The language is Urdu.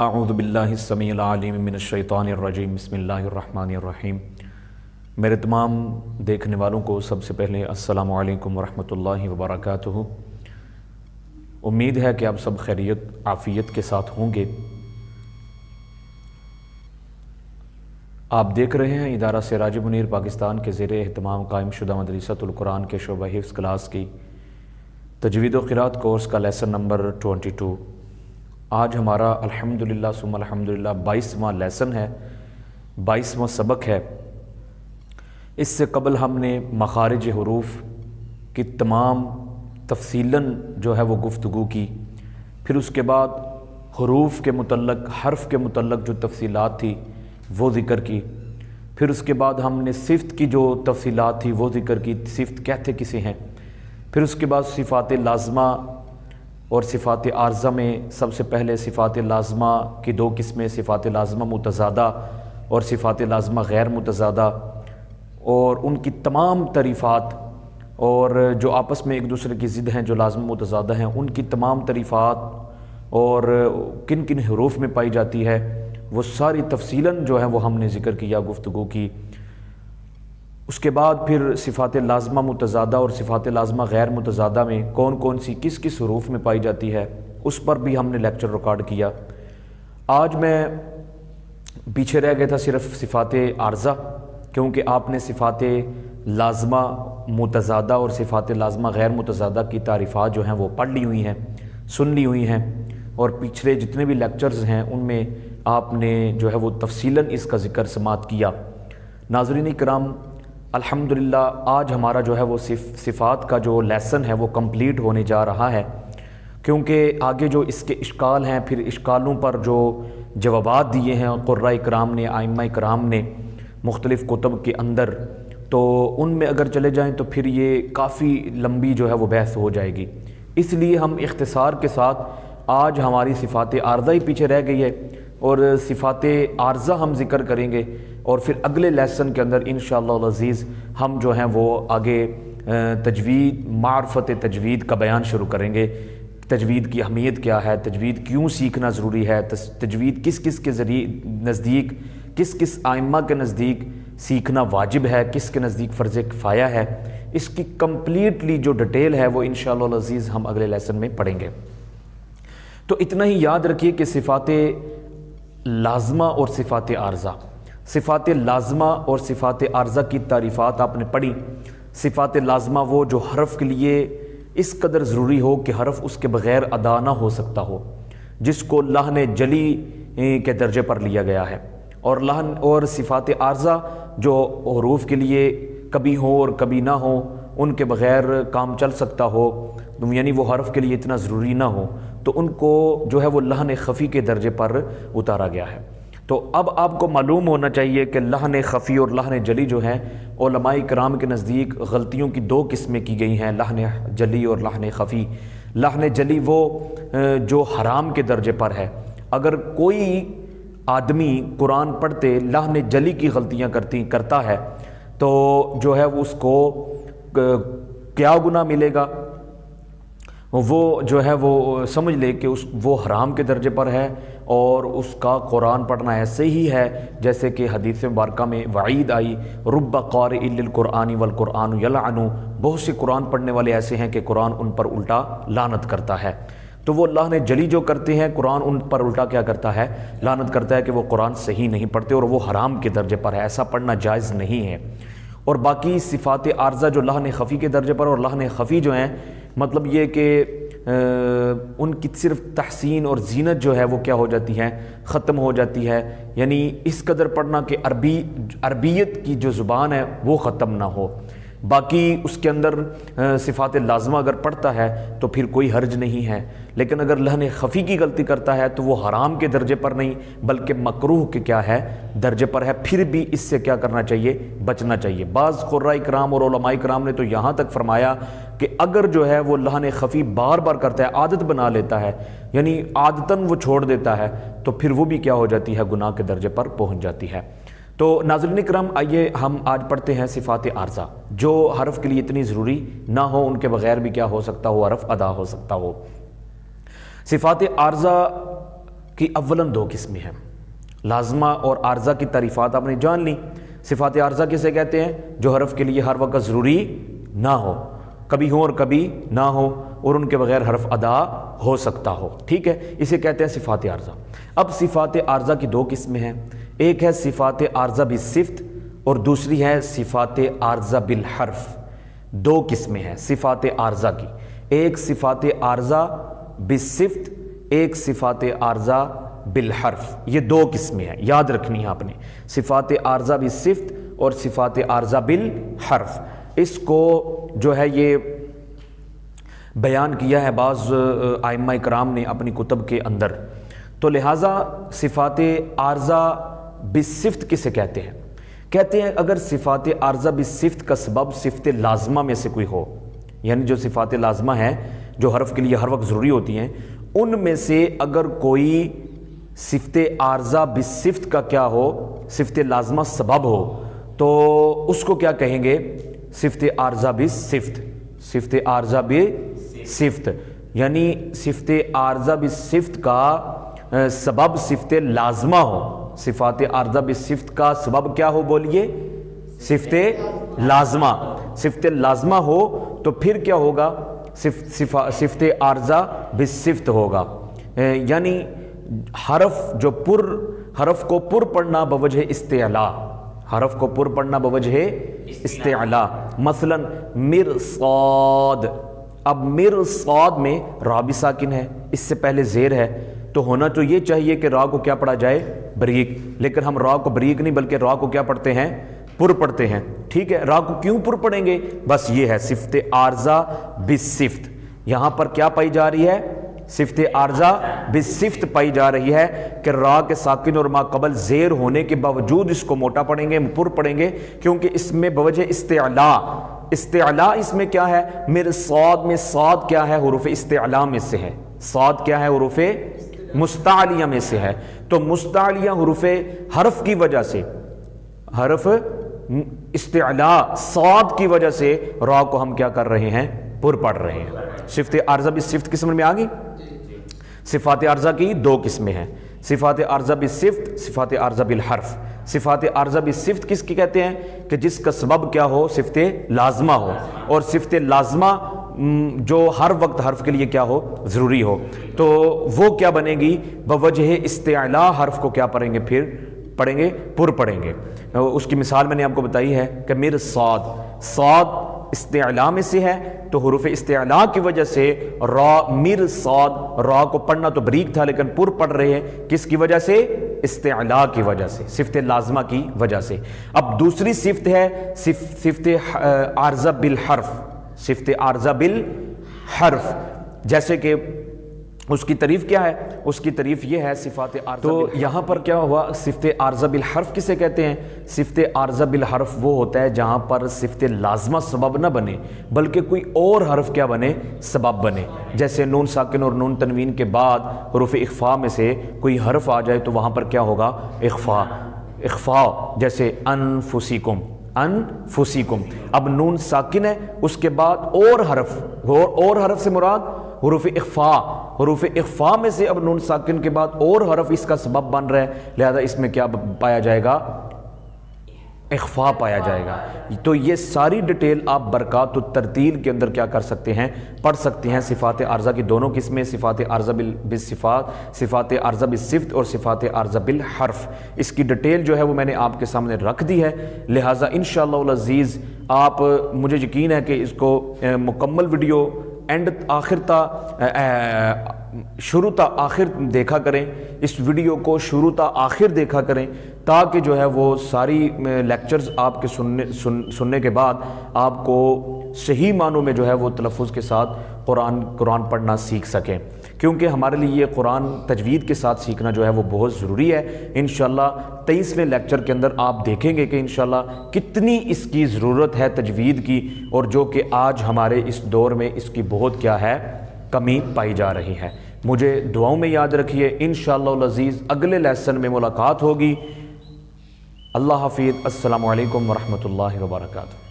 اعوذ باللہ السمیع العلیم من الشیطان الرجیم بسم اللہ الرحمن الرحیم۔ میرے تمام دیکھنے والوں کو سب سے پہلے السلام علیکم ورحمۃ اللہ وبرکاتہ۔ امید ہے کہ آپ سب خیریت عافیت کے ساتھ ہوں گے۔ آپ دیکھ رہے ہیں ادارہ سراج منیر پاکستان کے زیر اہتمام قائم شدہ مدرسۃ القرآن کے شعبہ حفظ کلاس کی تجوید و قرات کورس کا لیسن نمبر 22۔ آج ہمارا الحمدللہ ثم الحمدللہ 22واں لیسن ہے، 22واں سبق ہے۔ اس سے قبل ہم نے مخارج حروف کی تمام تفصیلاً جو ہے وہ گفتگو کی، پھر اس کے بعد حروف کے متعلق حرف کے متعلق جو تفصیلات تھی وہ ذکر کی، پھر اس کے بعد ہم نے صفت کی جو تفصیلات تھی وہ ذکر کی، صفت کہتے کسے ہیں، پھر اس کے بعد صفات لازمہ اور صفات عارضہ میں سب سے پہلے صفات لازمہ کی دو قسمیں، صفات لازمہ متضادہ اور صفات لازمہ غیر متضادہ، اور ان کی تمام تعریفات اور جو آپس میں ایک دوسرے کی ضد ہیں جو لازمہ متضادہ ہیں ان کی تمام تعریفات اور کن کن حروف میں پائی جاتی ہے وہ ساری تفصیلاً جو ہے وہ ہم نے ذکر کیا، گفتگو کی۔ اس کے بعد پھر صفات لازمہ متضادہ اور صفات لازمہ غیر متضادہ میں کون کون سی کس کس حروف میں پائی جاتی ہے اس پر بھی ہم نے لیکچر ریکارڈ کیا۔ آج میں پیچھے رہ گیا تھا صرف صفات عارضہ، کیونکہ آپ نے صفات لازمہ متضادہ اور صفات لازمہ غیر متضادہ کی تعریفات جو ہیں وہ پڑھ لی ہوئی ہیں، سن لی ہوئی ہیں، اور پچھلے جتنے بھی لیکچرز ہیں ان میں آپ نے جو ہے وہ تفصیلاً اس کا ذکر سماعت کیا۔ ناظرین کرام، الحمدللہ آج ہمارا جو ہے وہ صفات کا جو لیسن ہے وہ کمپلیٹ ہونے جا رہا ہے، کیونکہ آگے جو اس کے اشکال ہیں، پھر اشکالوں پر جو جوابات دیے ہیں قراء کرام نے، ائمہ کرام نے مختلف کتب کے اندر، تو ان میں اگر چلے جائیں تو پھر یہ کافی لمبی جو ہے وہ بحث ہو جائے گی، اس لیے ہم اختصار کے ساتھ آج ہماری صفات عارضہ ہی پیچھے رہ گئی ہے اور صفات عارضہ ہم ذکر کریں گے، اور پھر اگلے لیسن کے اندر انشاءاللہ العزیز ہم جو ہیں وہ آگے تجوید، معرفت تجوید کا بیان شروع کریں گے۔ تجوید کی اہمیت کیا ہے، تجوید کیوں سیکھنا ضروری ہے، تجوید کس کس کے نزدیک، کس کس ائمہ کے نزدیک سیکھنا واجب ہے، کس کے نزدیک فرض کفایہ ہے، اس کی کمپلیٹلی جو ڈیٹیل ہے وہ انشاءاللہ العزیز ہم اگلے لیسن میں پڑھیں گے۔ تو اتنا ہی یاد رکھیے کہ صفات لازمہ اور صفات عارضہ، صفات لازمہ اور صفات عارضہ کی تعریفات آپ نے پڑھی۔ صفات لازمہ وہ جو حرف کے لیے اس قدر ضروری ہو کہ حرف اس کے بغیر ادا نہ ہو سکتا ہو، جس کو لحن جلی کے درجے پر لیا گیا ہے، اور صفات عارضہ جو حروف کے لیے کبھی ہو اور کبھی نہ ہو، ان کے بغیر کام چل سکتا ہو، یعنی وہ حرف کے لیے اتنا ضروری نہ ہو، تو ان کو جو ہے وہ لحن خفی کے درجے پر اتارا گیا ہے۔ تو اب آپ کو معلوم ہونا چاہیے کہ لحن خفی اور لحن جلی جو ہیں علماء کرام کے نزدیک غلطیوں کی دو قسمیں کی گئی ہیں، لحن جلی اور لحن خفی۔ لحن جلی وہ جو حرام کے درجے پر ہے، اگر کوئی آدمی قرآن پڑھتے لحن جلی کی غلطیاں کرتا ہے تو جو ہے اس کو کیا گناہ ملے گا، وہ جو ہے وہ سمجھ لے کہ وہ حرام کے درجے پر ہے، اور اس کا قرآن پڑھنا ایسے ہی ہے جیسے کہ حدیث مبارکہ میں وعید آئی، رب قارئ للقرآن والقرآن یلعن، بہت سے قرآن پڑھنے والے ایسے ہیں کہ قرآن ان پر الٹا لعنت کرتا ہے۔ تو وہ اللہ نے جلی جو کرتے ہیں قرآن ان پر الٹا کیا کرتا ہے، لعنت کرتا ہے کہ وہ قرآن صحیح نہیں پڑھتے اور وہ حرام کے درجے پر ہے، ایسا پڑھنا جائز نہیں ہے۔ اور باقی صفات عارضہ جو لحن خفی کے درجے پر، اور لحن خفی جو ہیں مطلب یہ کہ ان کی صرف تحسین اور زینت جو ہے وہ کیا ہو جاتی ہے، ختم ہو جاتی ہے، یعنی اس قدر پڑھنا کہ عربیت کی جو زبان ہے وہ ختم نہ ہو۔ باقی اس کے اندر صفات لازمہ اگر پڑھتا ہے تو پھر کوئی حرج نہیں ہے، لیکن اگر لحن خفی کی غلطی کرتا ہے تو وہ حرام کے درجے پر نہیں بلکہ مکروہ کے کیا ہے، درجے پر ہے، پھر بھی اس سے کیا کرنا چاہیے، بچنا چاہیے۔ بعض قراء کرام اور علماء کرام نے تو یہاں تک فرمایا کہ اگر جو ہے وہ لحن خفی بار بار کرتا ہے، عادت بنا لیتا ہے، یعنی عادتاً وہ چھوڑ دیتا ہے، تو پھر وہ بھی کیا ہو جاتی ہے، گناہ کے درجے پر پہنچ جاتی ہے۔ تو ناظرین کرام، آئیے ہم آج پڑھتے ہیں صفات عارضہ جو حرف کے لیے اتنی ضروری نہ ہو، ان کے بغیر بھی کیا ہو سکتا ہو، حرف ادا ہو سکتا ہو۔ صفات عارضہ کی اولاً دو قسمیں ہیں۔ لازمہ اور عارضہ کی تعریفات آپ نے جان لی۔ صفات عارضہ کسے کہتے ہیں؟ جو حرف کے لیے ہر وقت ضروری نہ ہو، کبھی ہو اور کبھی نہ ہو، اور ان کے بغیر حرف ادا ہو سکتا ہو، ٹھیک ہے، اسے کہتے ہیں صفات عارضہ۔ اب صفات عارضہ کی دو قسمیں ہیں، ایک ہے صفات عارضہ بالصفت اور دوسری ہے صفات عارضہ بالحرف۔ دو قسمیں ہیں صفات عارضہ کی، ایک صفات عارضہ بالصفت، ایک صفات عارضہ بالحرف۔ یہ دو قسمیں ہیں، یاد رکھنی ہے آپ نے، صفات عارضہ بالصفت اور صفات عارضہ بالحرف۔ اس کو جو ہے یہ بیان کیا ہے بعض ائمہ کرام نے اپنی کتب کے اندر، تو لہٰذا صفات عارضہ بالصفت کسے کہتے ہیں؟ کہتے ہیں اگر صفات عارضہ بالصفت کا سبب صفت لازمہ میں سے کوئی ہو، یعنی جو صفات لازمہ ہیں جو حرف کے لیے ہر وقت ضروری ہوتی ہیں، ان میں سے اگر کوئی صفت عارضہ بالصفت کا کیا ہو، صفت لازمہ سبب ہو، تو اس کو کیا کہیں گے؟ صفت عارضہ بالصفت۔ صفت عارضہ بالصفت یعنی صفت عارضہ بالصفت کا سبب صفت لازمہ ہو۔ صفات عارضہ بالصفت کا سبب کیا ہو بولیے؟ صفت لازمہ۔ صفت لازمہ ہو تو پھر کیا ہوگا؟ صفت عارضہ بالصفت ہوگا، یعنی حرف کو پر پڑھنا بوجہ استعلاء، حرف کو پر پڑھنا بوجہ استعلاء۔ مثلا مرصاد، اب مرصاد میں را بھی ساکن ہے، اس سے پہلے زیر ہے، تو ہونا تو یہ چاہیے کہ را کو کیا پڑھا جائے؟ بریک، لیکن ہم را کو بریک نہیں بلکہ را کو کیا پڑھتے ہیں؟ پر پڑھتے ہیں، ٹھیک ہے۔ را کو کیوں پر پڑھیں گے؟ بس یہ ہے صفت عارضہ بالصفت۔ یہاں پر کیا پائی جا رہی ہے؟ صفت عارضہ بالصفت پائی جا رہی ہے کہ را کے ساکن اور ما قبل زیر ہونے کے باوجود اس کو موٹا پڑھیں گے، پر پڑھیں گے، کیونکہ اس میں بوجہ استعلاء۔ استعلاء اس میں کیا ہے؟ میرے صاد میں، صاد کیا ہے؟ حروف استعلاء میں سے ہے، صاد کیا ہے؟ حروف مستعلیہ میں سے ہے، تو مستعلیہ حروف حرف کی وجہ سے، حرف استعلاء صاد کی وجہ سے را کو ہم کیا کر رہے ہیں؟ پر پڑھ رہے ہیں۔ صفت عارضہ بالصفت کی سمجھ میں آ گئی؟ صفات عارضہ کی دو قسمیں ہیں، صفات عارضہ بالصفت، صفات عارضہ بالحرف۔ صفات عارضہ بالصفت کس کی کہتے ہیں؟ کہ جس کا سبب کیا ہو؟ صفت لازمہ ہو، اور صفت لازمہ جو ہر وقت حرف کے لیے کیا ہو؟ ضروری ہو، تو وہ کیا بنے گی؟ بوجہ استعلاء حرف کو کیا پڑھیں گے؟ پھر پڑھیں گے، پر پڑھیں گے۔ اس کی مثال میں نے آپ کو بتائی ہے کہ مرصاد، صاد استعلاء میں سے ہے، تو حروف استعلاء کی وجہ سے را، مرصاد، را کو پڑھنا تو بریک تھا لیکن پر پڑھ رہے ہیں، کس کی وجہ سے؟ استعلاء کی وجہ سے، صفت لازمہ کی وجہ سے۔ اب دوسری صفت ہے صفت عارضہ بالحرف، صفت عارضہ بالحرف، جیسے کہ اس کی تعریف کیا ہے؟ اس کی تعریف یہ ہے صفات عارضہ تو یہاں پر کیا ہوا؟ صفت عارضہ بالحرف کسے کہتے ہیں؟ صفت عارضہ بالحرف وہ ہوتا ہے جہاں پر صفت لازمہ سبب نہ بنے بلکہ کوئی اور حرف کیا بنے؟ سبب بنے، جیسے نون ساکن اور نون تنوین کے بعد حروف اخفاء میں سے کوئی حرف آ جائے تو وہاں پر کیا ہوگا؟ اخفاء۔ اخفاء جیسے انفسکم، انفسکم، اب نون ساکن ہے، اس کے بعد اور حرف سے مراد حروف اخفاء، حروف اخفاء میں سے اب نون ساکن کے بعد اور حرف اس کا سبب بن رہا ہے، لہذا اس میں کیا پایا جائے گا؟ اخفاء پایا جائے گا۔ تو یہ ساری ڈیٹیل آپ برکات الترتیل کے اندر کیا کر سکتے ہیں؟ پڑھ سکتے ہیں۔ صفات عارضہ کی دونوں قسمیں، صفات عارضہ بالصفات، صفات عارضہ بالصفت اور صفات عارضہ بالحرف، اس کی ڈیٹیل جو ہے وہ میں نے آپ کے سامنے رکھ دی ہے، لہٰذا انشاءاللہ العزیز آپ، مجھے یقین ہے کہ اس کو مکمل ویڈیو اینڈ آخر تا شروع تا آخر دیکھا کریں، اس ویڈیو کو شروع تا آخر دیکھا کریں، تاکہ جو ہے وہ ساری لیکچرز آپ کے سننے کے بعد آپ کو صحیح معنوں میں جو ہے وہ تلفظ کے ساتھ قرآن پڑھنا سیکھ سکیں، کیونکہ ہمارے لیے یہ قرآن تجوید کے ساتھ سیکھنا جو ہے وہ بہت ضروری ہے۔ انشاءاللہ 23ویں لیکچر کے اندر آپ دیکھیں گے کہ انشاءاللہ کتنی اس کی ضرورت ہے تجوید کی، اور جو کہ آج ہمارے اس دور میں اس کی بہت کیا ہے؟ کمی پائی جا رہی ہے۔ مجھے دعاؤں میں یاد رکھیے، انشاءاللہ العزیز اگلے لیسن میں ملاقات ہوگی۔ اللہ حافظ، السلام علیکم ورحمۃ اللہ وبرکاتہ۔